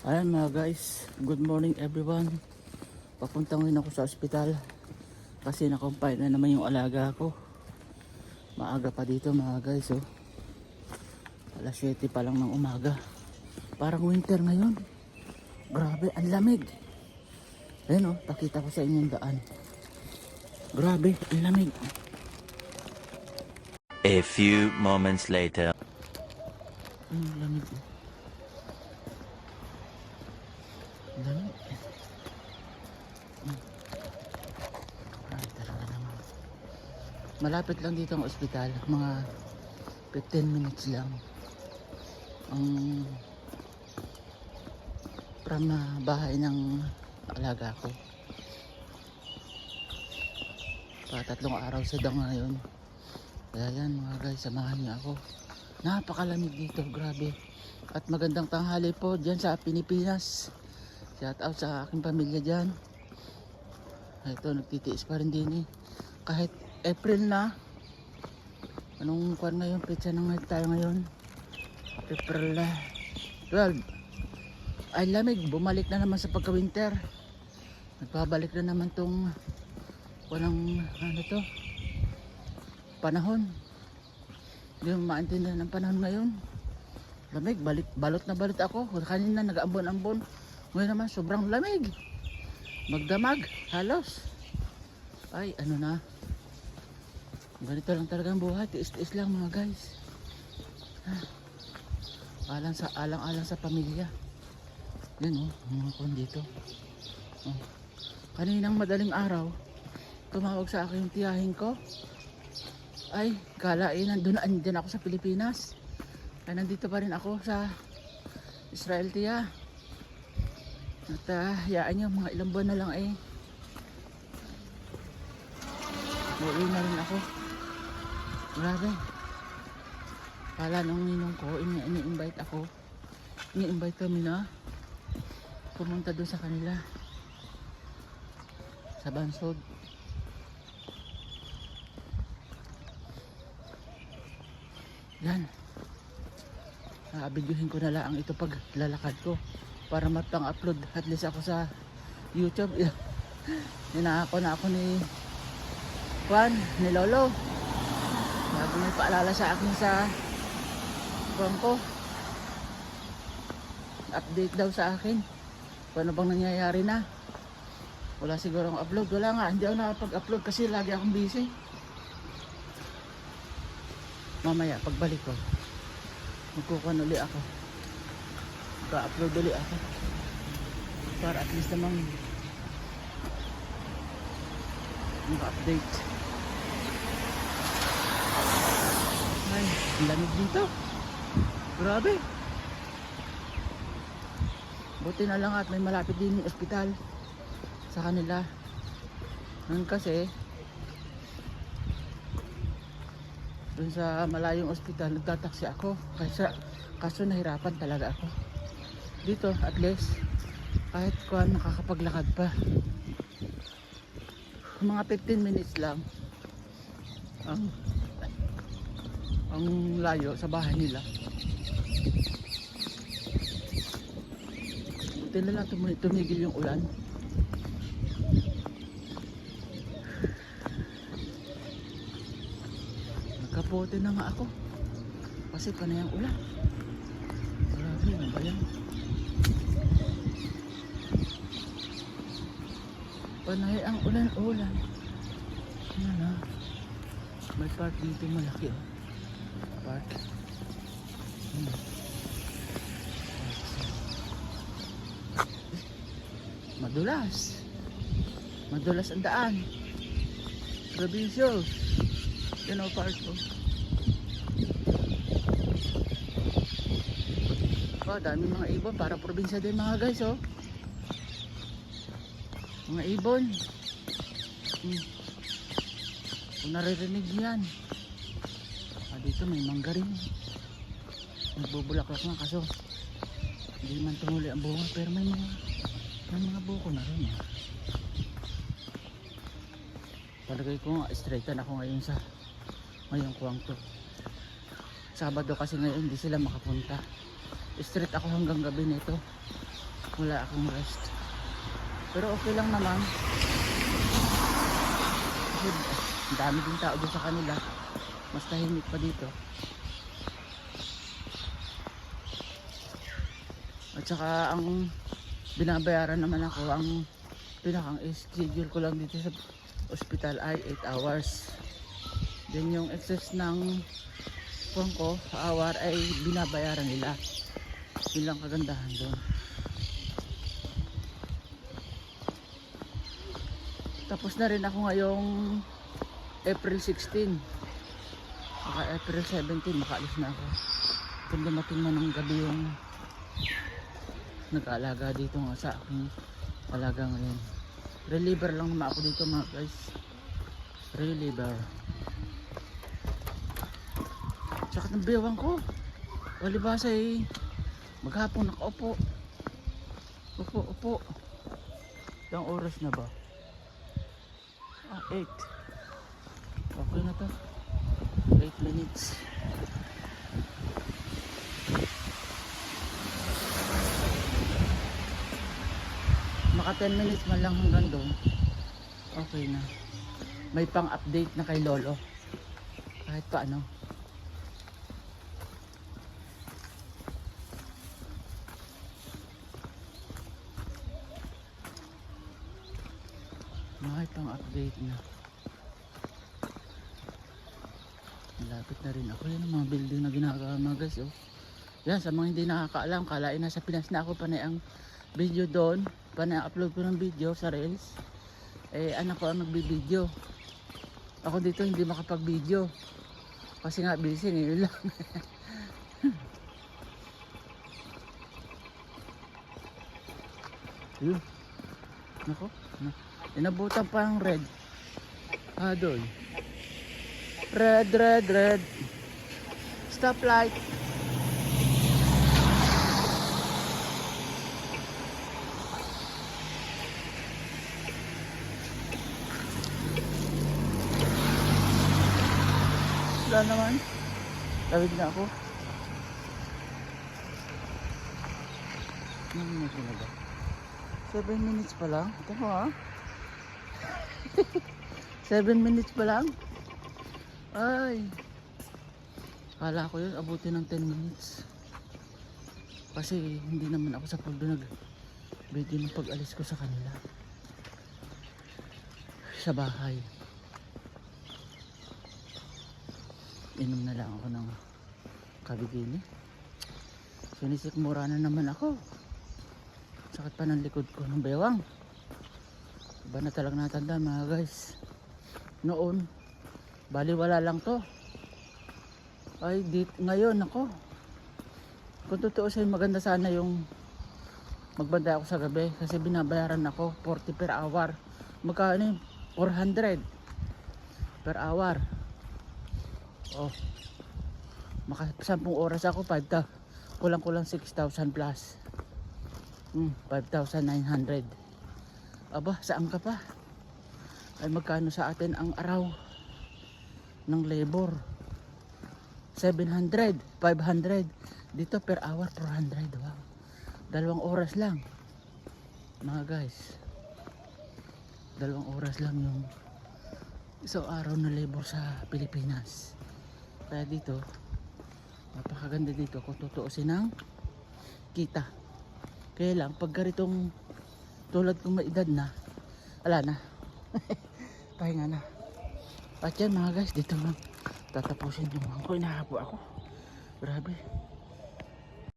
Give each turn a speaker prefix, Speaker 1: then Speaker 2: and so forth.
Speaker 1: Ayan mga guys, good morning everyone. Papunta ngayon ako sa ospital kasi na-confine na naman yung alaga ko. Maaga pa dito mga guys, oh. Alas 7 pa lang ng umaga. Parang winter ngayon. Grabe, ang lamig. Ayan, oh, pakita ko sa inyo yung daan. Grabe, ang lamig.
Speaker 2: A few moments later.
Speaker 1: Ang lamig, oh. Lamig. Grabe talaga naman. Malapit lang dito ang ospital, mga 15 minutes lang ang from bahay ng alaga ko. Tatlong araw sa daw ngayon. Kaya yan mga guys, samahan niyo ako. Napakalamig dito, grabe. At magandang tanghali po dyan sa Pilipinas. Shout out sa aking pamilya dyan. Ito, nagtitiis pa rin din eh. Kahit April na. Anong kuwan ngayon? Petsa na ngayon tayo ngayon. April 12. Ay lamig, bumalik na naman sa pagka-winter. Nagbabalik na naman tong walang ano to, panahon. Hindi mo maintindihan ng panahon ngayon. Lamig, balot na balot ako. Kanina nag-ambon-ambon. Ngayon naman sobrang lamig. Magdamag, halos. Ay, ano na. Ganito lang talaga ang buhay. Tiis-tiis lang mga guys. Alang-alang sa pamilya. Yan oh, mga kon dito. Oh. Kaninang madaling araw, tumawag sa akin yung tiyahin ko. Ay, nandun ako sa Pilipinas. Ay, nandito pa rin ako sa Israel, tiya. At hayaan nyo, mga ilang buwan na lang eh. Uuwi na rin ako. Grabe. Kala nung ninong ko, ini-invite ako. Ini-invite kami na pumunta doon sa kanila. Sa Bansod. Yan. Videohin ko na lang ito pag lalakad ko. Para mapang-upload at least ako sa YouTube. Ninako na ako ni Juan, ni Lolo. Sabi niya paalala sa akin sa Juan ko. Update daw sa akin. Kung ano bang nangyayari na. Wala siguro akong upload. Wala nga, hindi ako nakapag-upload kasi lagi akong busy. Mamaya, pagbalik ko, magkukuhan uli ako. Ka-upload ulit ako para at least namang mag-update. Ay, lamig dito, grabe. Buti na lang at may malapit din yung ospital sa kanila. Ngayon kasi dun sa malayong ospital nagtataksi ako kaso nahirapan talaga ako. Dito at least kahit kuan nakakapaglakad pa. Mga 15 minutes lang ang layo sa bahay nila. Buti na lang tumigil yung ulan. Nagkapote na nga ako kasi panay ang ulan. Grabe, ano ba yan? Panay ang ulan-ulan. Yan na. May park dito malaki. Oh. Park. Madulas. Madulas ang daan. Provincial. Yan o park ko. Oh, dami mga ibon. Para probinsya din mga guys, oh. Mga ibon. Kung naririnig yan. Dito may mangga rin. Nagbubulaklak nga kaso hindi man tumuli ang bunga, pero may mga buko na rin. Palagay ko nga straightan ako ngayon sa ngayong kuwang to. Sabado kasi ngayon hindi sila makapunta. Straight ako hanggang gabi nito. wala akong rest. Pero okay lang naman. Kasi ang dami din tao doon sa kanila. Mas tahimik pa dito. At saka ang binabayaran naman ako, ang pinakang schedule ko lang dito sa ospital ay 8 hours. Then yung excess ng phone ko sa hour ay binabayaran nila. Yun lang kagandahan doon. Tapos na rin ako ngayong April 16. Baka April 17 makaalis na ako. Kung dumating man ng gabi yung nag-aalaga dito nga sa aking alaga ngayon. Reliever lang naman ako dito mga guys. Reliever. Sakit ng bewang ko. Palibasa eh. Maghapon nakaupo. Upo. Ilang oras na ba? 8. Okay na to. 8 minutes. Maka 10 minutes man lang hanggang doon. Okay na. May pang-update na kay Lolo. Kahit paano. May pang-update na. Malapit na rin ako. Yan ang mga building na ginagawa mga guys. Oh. Yan, sa mga hindi nakakaalam, kalain nasa Pinas na ako. Panay ang video doon. Panay ang upload ko ng video sa Reels. Anak ko ang nagbibideo. Ako dito hindi makapag-video. Kasi nga busy, nilo lang. Yun. Nako. Inabutan pa ang red. Doon. Red. Stoplight. Wala naman. Tawid na ako. Ano minutes na ba? 7 minutes pa lang. Ito mo ha. 7 minutes pa lang. Ay. Kala ko yun abutin ng 10 minutes. Kasi hindi naman ako sa pagdo nag-video ng pag-alis ko sa kanila. Sa bahay. Inom na lang ako ng kabigili. Sinisikmura na naman ako. Sakit pa ng likod ko ng bewang. Iba na talagang natanda mga guys. Noon, baliwala lang to. Ay, ngayon ako. Kung totoo sa'yo, maganda sana yung magbanda ako sa gabi. Kasi binabayaran ako 40 per hour. Magkano yun? 400 per hour. Oh, maka 10 oras ako, 5,000. Kulang 6,000 plus. 5,900. Aba, saan ka pa? Ay magkano sa atin ang araw ng labor? 700, 500. Dito per hour 400. Wow. 2 oras lang. Mga guys. 2 oras lang yung isang araw na labor sa Pilipinas. Kaya dito, napakaganda dito kung tutuusin ng kita. Kaya lang, pag garitong tulad kong may edad na, wala na. Pahinga na. At yan mga guys, dito lang tatapusin yung mga ko. Inahapo ako. Grabe.